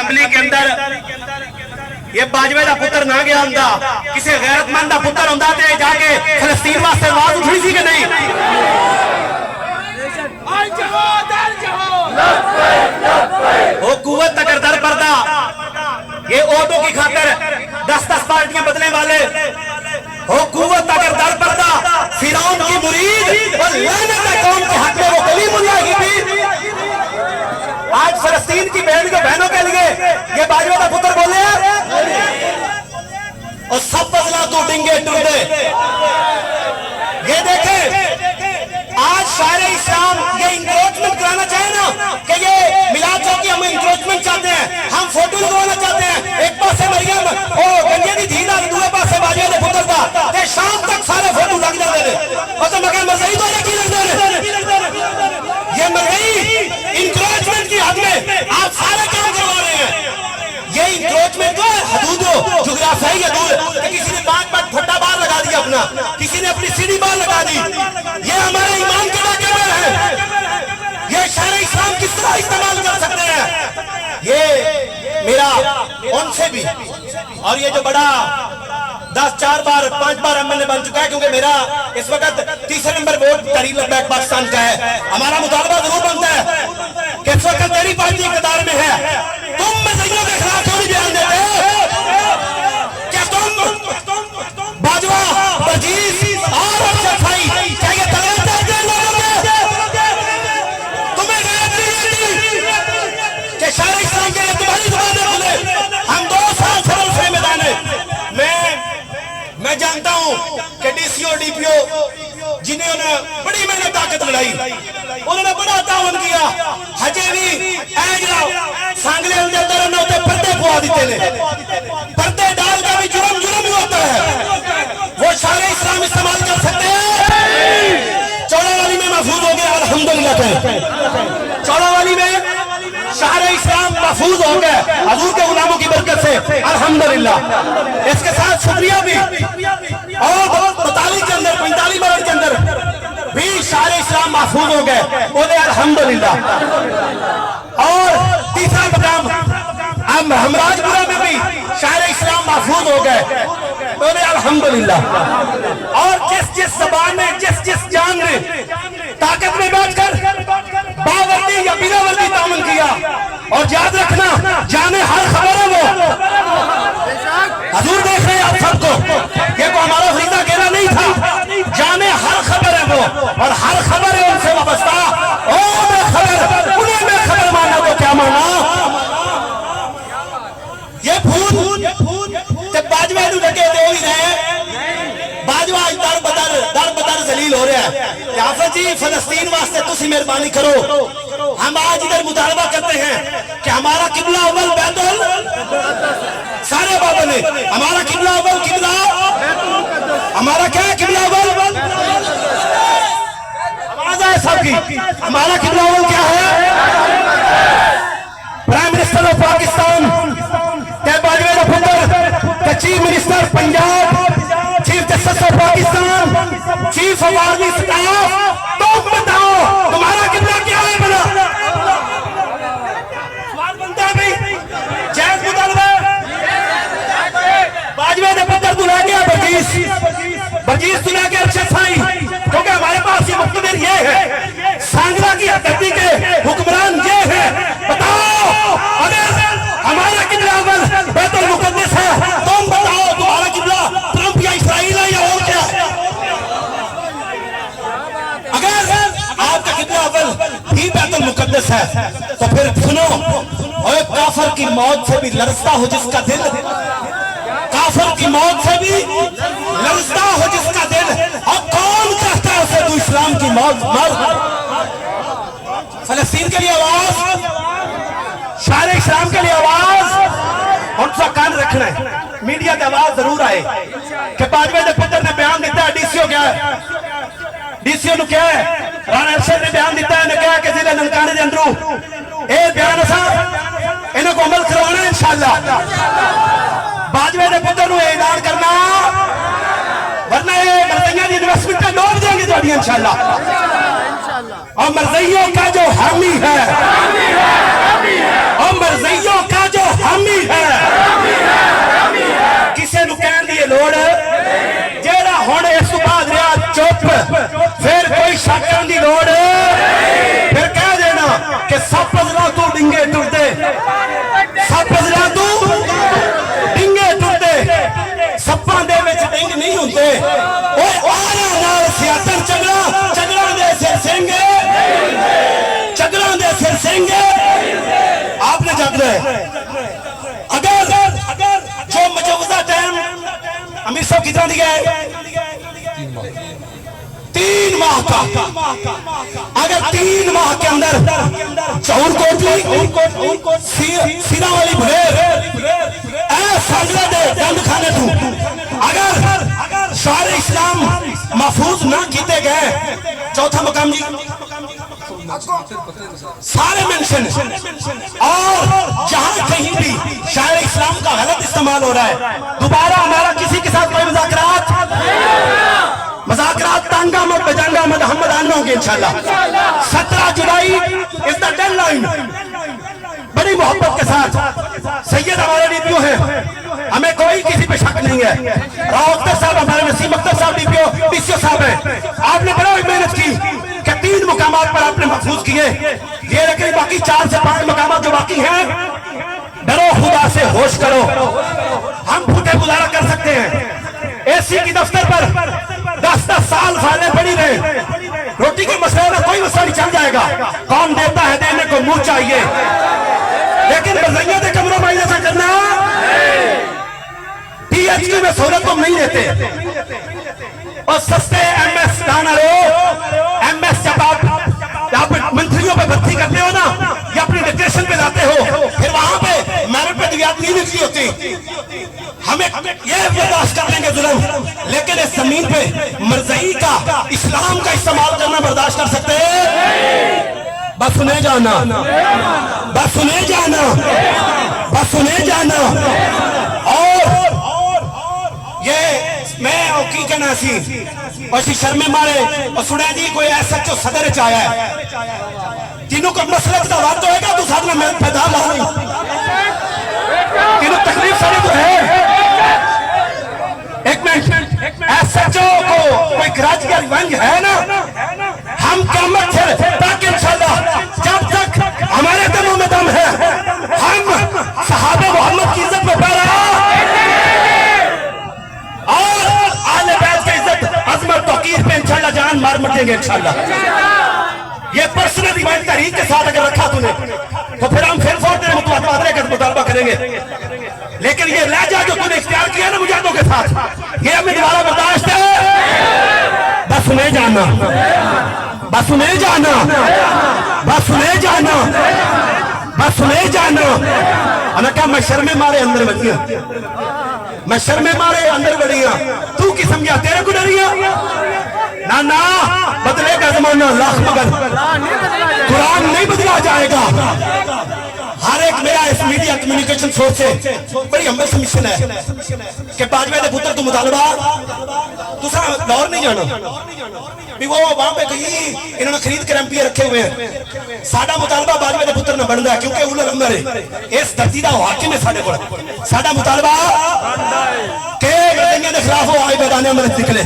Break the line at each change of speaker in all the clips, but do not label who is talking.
Assembly के अंदर ये बाजवे का पुत्र ना गया होंदा, किसी गैरतमंद का पुत्र होंदा ते जाके फलस्तीन वास्ते आवाज उठनी सी कि नहीं? वो कुव्वत अगर दर पर्दा, ये ओटो की खातर 10-10 पार्टियां बदलने वाले, वो कुव्वत अगर दर पर्दा, फिरौन की मुरीद और लानत है कौम के हक में वो कलीमुल्लाह की भी। आज फलस्तीन की बहनों के लिए ये बाजवा का पुत्र बोले और सब बदला तो डिंगे टूटे। ये देखे आज शायरे इस्लाम ये इंक्रोचमेंट कराना चाहे ना कि ये मिलाद चौकी हम इंक्रोचमेंट चाहते हैं, हम फोटो लगवाना चाहते हैं। एक पासे मरियम ओ गंजे दी धी दूसरे पासे बाजवे के पुत्र का ते शाम तक सारे फोटो लग जाते हैं और तो मगर मसई तो की लगते हैं। ये मरई इंक्रोचमेंट की हद में आप सारे काम करवा रहे हैं। ये इंक्रोचमेंट को हदूद जुग्राफियाई हदूद, किसी ने 5 फट्टा बार लगा दिया अपना, किसी ने अपनी सीढ़ी बार लगा दी। ये हमारे ईमान के वाक़े में है। ये शायरे इस्लाम किस तरह इस्तेमाल कर सकते हैं? ये मेरा उनसे भी, और ये जो बड़ा 4 बार 5 बार एमएलए बन चुका है, क्योंकि मेरा इस वक्त 3रे नंबर वोट तहरीक लब्बैक पाकिस्तान का है। हमारा मुतालबा जरूर बनता है कि इस वक्त तेरी पार्टी इक़्तिदार में है, तुम मज़हबियों के खिलाफ थोड़ी बयान देते क्या? तुम बाजवा बजीज और अफसर भाई क्या ये तलवार देते हैं लोगों में? तुम्हें गैरत नहीं आती कि शायरे इस्लाम के लिए तुम्हारी जुबानें खुले? हम 2 साल सरल से मैदान है। मैं जानता हूं कि डीसीओ डीपीओ जिन्होंने बड़ी मेहनत ताकत लड़ाई, उन्होंने बड़ा तावन किया, हजे भी सांगले अंदर पर्दे पुआ देते ने, पर्दे डाल का भी जुर्म ही होता है। वो शायरे इस्लाम इस्तेमाल कर सकते हैं। चौड़ावाली में महफूज हो गया अल्हम्दुलिल्लाह कहें। चौड़ावाली में शायरे इस्लाम महफूज हो गए हजूर के गुलामों की बरकत से अल्हम्दुलिल्लाह। इसके साथ शुक्रिया भी, और 45 के अंदर 45 मिनट के अंदर भी शायरे इस्लाम महफूज हो गए, बोले अल्हम्दुलिल्लाह। और तीसरा मकाम हम हमराजपुरा में भी शायरे इस्लाम महफूज हो गए, बोले अल्हम्दुलिल्लाह। और जिस जबान ने जिस जान ने ताकत में बैठकर बावर्दी या बिना वर्दी तामन किया, और याद रखना जाने हर खबर है वो हजूर देख रहे हैं आप सबको, ये को हमारा फरीदा कहना नहीं था, जाने हर खबर है वो, और हर खबर है उनसे वाबस्ता। ओ मैं खबर, उन्हें मैं खबर माना तो क्या माना? ये फूल ते बाजवे लगे दे ही रहे, बाजवा दर बदर जलील हो रहा है। आफत जी फलस्तीन वास्ते तुसी मेहरबानी करो। हम आज इधर मुतालबा करते हैं कि हमारा किबला अव्वल बैतुल, सारे बाबा ने हमारा किबला अव्वल किबला, हमारा क्या है किबला अव्वल? आवाज आए सबकी, हमारा किबला अव्वल क्या है? प्राइम मिनिस्टर ऑफ पाकिस्तान बाजवे का पुत्र, chief minister Punjab, chief justice of Pakistan, chief of army staff, तुम बताओ तुम्हारा किबला क्या है? बना सवाल बनता है भाई, जायज मुतालबा। बाजवे ने पुत्र दुला गया बर्जीस दुला के अरशद भाई, क्योंकि हमारे पास ये मुख्तदर ये है, सांगला की हदती के हुक्मरान ये है। बताओ अगर हमारा किबला अव्वल बैतुल मुक़द्दस है, तुम बताओ तुम्हारा किबला ट्रंप या इस्राइल है या और क्या है? अगर आपका किबला अव्वल भी बैतुल मुक़द्दस है तो फिर सुनो, और काफिर की मौत से भी लरसता हो जिसका दिल, काफिर की मौत से भी लरसता हो जिसका दिल, और कौन कहता है उसे तू इस्लाम की मौत मर? फलस्तीन के लिए आवाज, शायरे इस्लाम के लिए आवाज, उनका कान रखना है। मीडिया की आवाज जरूर आए कि बाजवे के पुत्र ने बयान दिता है, डीसीओ क्या है, डीसीओ नु क्या है, राणा अरशद ने बयान दिता है, क्या कि जिले ननकाने के अंदरों ये बयान असा इन्हें को अमल करवाना है इंशाअल्लाह। बाजवे के पुत्र नु ऐलान करना, वरना ये मरज़इयां दी इन्वेस्टमेंट डूब जाएंगी तो और मरज़इयों का जो हामी है, और मरज़इयों का जो कितना दिया है? 3 माह का। अगर 3 माह के अंदर चौर कोटली सीना वाली भुलेर सांगला दे दंड खाने तू, अगर सारे इस्लाम महफूज ना किए गए, चौथा मकाम जी सारे मेंशन, और जहां कहीं भी शायर इस्लाम का गलत इस्तेमाल हो रहा है, दोबारा हमारा किसी के साथ कोई मजाकरात तांगा मत बजांगा मत हम आना होंगे इंशाल्लाह। 17 जुलाई इज द डेडलाइन। बड़ी मोहब्बत के साथ सैयद हमारे डीपीओ हैं, हमें कोई किसी पे शक नहीं है। राव अख्तर साहब हमारे नसीम अख्तर साहब डीपीओ पीसीओ साहब हैं, आपने बड़ा मेहनत की कि 3 मुकामात पर आपने महफूज किए। ये रखें बाकी 4 से 5 मुकामात जो बाकी हैं, डरो खुदा से होश करो। हम भूखे गुजारा कर सकते हैं। एसी की दफ्तर पर 10-10 साल फाइलें पड़ी रहे, रोटी के मसले में कोई मसला नहीं, चल जाएगा। कौन देता है? देने को मुंह चाहिए, लेकिन बजैया के कमरों में ऐसा करना। पीएचडी में सहूलत तुम नहीं देते, और सस्ते एमएस एमएस जब आप मंत्रियों पे भर्ती करते हो ना, या अपनी डिक्टेशन पे जाते हो, फिर वहां पे मेरिट पे दिव्यात नहीं निकली होती। हमें ये बर्दाश्त कर लेंगे जुल्म, लेकिन इस जमीन पे मर्ज़ई का इस्लाम का इस्तेमाल करना बर्दाश्त कर सकते हैं? बस सुने जाना, बस सुने जाना, बस सुने जाना। और ये मैं और की कहना सी और शर्मे मारे और सुने जी कोई ऐसा जो सदर चाया है, तीनों को मसलक का वाद तो है, तू साथ में पैदा ला रही तीनों तकलीफ सारी तो है। एक मिनट, एसएचओ को कोई ग्राज या रिवेंज है ना, हम क़यामत से ताकि इंशाल्लाह जब तक हमारे दिलों में दम है, हम सहाबे मोहम्मद की इज्जत में पैरा और आले बैत की इज्जत अजमत तौकीर पे इंशाल्लाह जान मार मटेंगे इंशाल्लाह। ये पर्सनल रिवायत तहरीक के साथ अगर रखा तूने, तो फिर हम फिर फोड़ तेरे मुतालबा करेंगे, लेकिन ये लहजा जो तूने इख्तियार किया ना मुजाहिदों के साथ, ये हमें दोबारा बर्दाश्त है। बस सुने जाना, बस सुने जाना, बस सुने जाना, बस सुने जाना। अना क्या मैं शर्मे मारे अंदर बढ़िया, मैं शर्मे मारे अंदर बढ़िया, तू की समझा तेरे को डरिया ना ना, बदलेगा जमाना लाख मगर कुरान नहीं बदला जाएगा। हर एक मेरा इस मीडिया कम्युनिकेशन सोर्स से बड़ी हम्बल सबमिशन है कि बाजवे के पुत्र तू मुतालबा दूसरा दौर नहीं जाना भी वो वहां पे कहीं इन्होंने खरीद कर एमपी रखे हुए हैं। साडा मुतालबा बाजवे के पुत्र न बनता है, क्योंकि उलर अंदर है इस धरती का हाकिम है साडे को। साडा मुतालबा के लड़ाइयां के खिलाफ वो आए मैदान में निकले,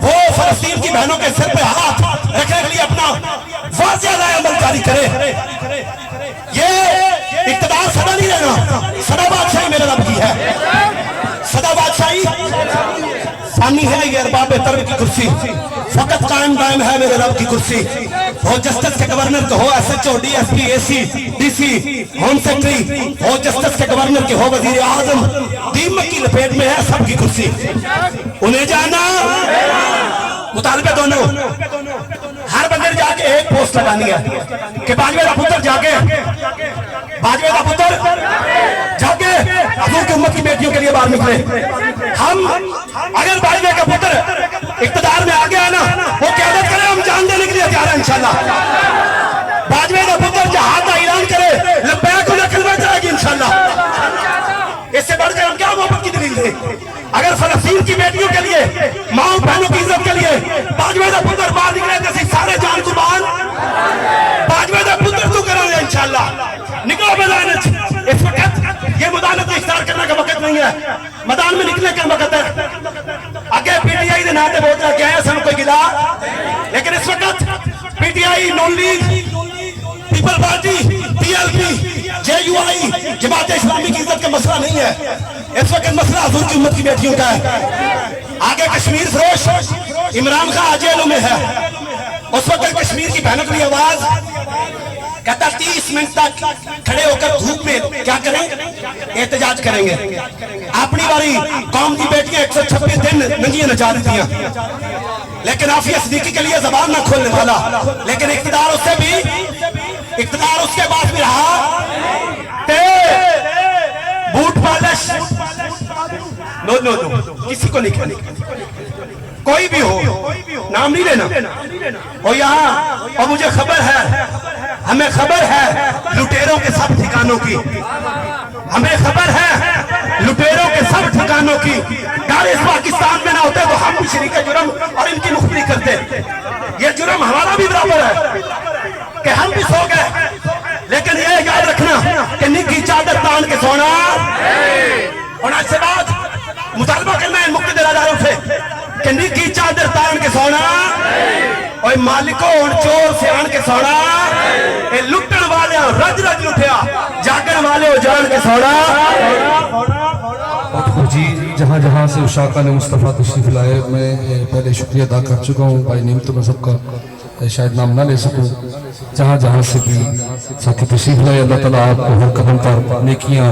वो फलस्तीन की बहनों के सिर पे हाथ रखने के लिए अपना वाज़ेह राय अमल जारी करे। ये इक़्तिदार सदा नहीं रहना, सदा बादशाही मेरे रब की है, सदा बादशाही फानी है। ये अरबाब तर्ब की कुर्सी फकत कायम दायम है मेरे रब की कुर्सी। हो जस्टिस के गवर्नर के, हो SHO DSP AC DC home secretary, हो जस्टिस के गवर्नर के, हो वजीर आजम, दीमक की लपेट में है सबकी कुर्सी। उन्हें जाना मुतालबे दोनों, हर बंदे जाके एक पोस्ट लगानी है कि बाजवे का पुत्र जाके, बाजवे का पुत्र जाके हजूर की उम्मत की बेटियों के लिए बाहर निकले। हम अगर बाजवे का पुत्र इक़्तिदार में आ गया ना, वो क़यादत करे, हम जान देने के लिए तैयार हैं इंशाल्लाह। बाजवे का पुत्र जहाद का ऐलान करे, लब्बैक उन्हें कलमा जाएगी इंशाल्लाह। इससे बढ़कर हम क्या मोहब्बत की दलील दे? अगर फलस्तीन की बेटियों के लिए, माओ बहनों की इज्जत के लिए बाजवे का पुत्र बाहर निकले, जैसे सारे जान कुर्बान बाजवे का पुत्र तू करोगे इंशाल्लाह। निकलो मैदान, इस वक्त ये मुदानत इख्तियार करने का वक्त नहीं है, मैदान में निकलने का वक्त है। आगे पीटीआई के नाते वोट लेके आए सन कोई गिला, लेकिन इस वक्त PTI, Noon league, people party, PLP, JUI, Jamaat Islami की इज्जत का मसला नहीं है। इस वक्त मसला हुजूर की उम्मत की बेटियों का है। आगे कश्मीर फरोश इमरान खान जेलों में है, उस वक्त कश्मीर की बहनों के लिए आवाज कहता 30 मिनट तक खड़े होकर धूप में क्या करें, एहतजाज करेंगे। अपनी बारी कौम की बेटियां 126 दिन नंगियां नचा देती हैं, लेकिन आफिया सिद्दीकी के लिए जबान ना खोलने वाला, लेकिन इख्तिदार उससे भी, इख्तिदार उसके पास भी रहा। Boot polish no no no, किसी को नहीं, कोई भी हो, नाम नहीं लेना। और यहाँ और मुझे खबर है, हमें खबर है लुटेरों के सब ठिकानों की, हमें खबर है लुटेरों के सब ठिकानों की। यार इस पाकिस्तान में ना होते तो हम भी शरीक जुर्म और इनकी मुखबिरी करते। ये जुर्म हमारा भी बराबर है कि हम भी सो गए, लेकिन ये याद रखना कि निकी चादर तान के सोना। और आज से बाद मुतालबा करना है मुक्तदर अदारों से कि निकी चादर तान के सोना, और मालिको और चोर से आन के सोना, लुटन वाले रज रज लुटिया, जागन वाले जान के सोना।
जी जहाँ जहाँ से उशाका ने मुस्तफ़ा तशरीफ लाए, मैं पहले शुक्रिया अदा कर चुका हूँ। भाई नीम तो मैं सबका शायद नाम ना ले सकूँ। जहाँ जहाँ से भी साथी तशरीफ लाए, अल्लाह ताला आपको हर कदम पर नेकियां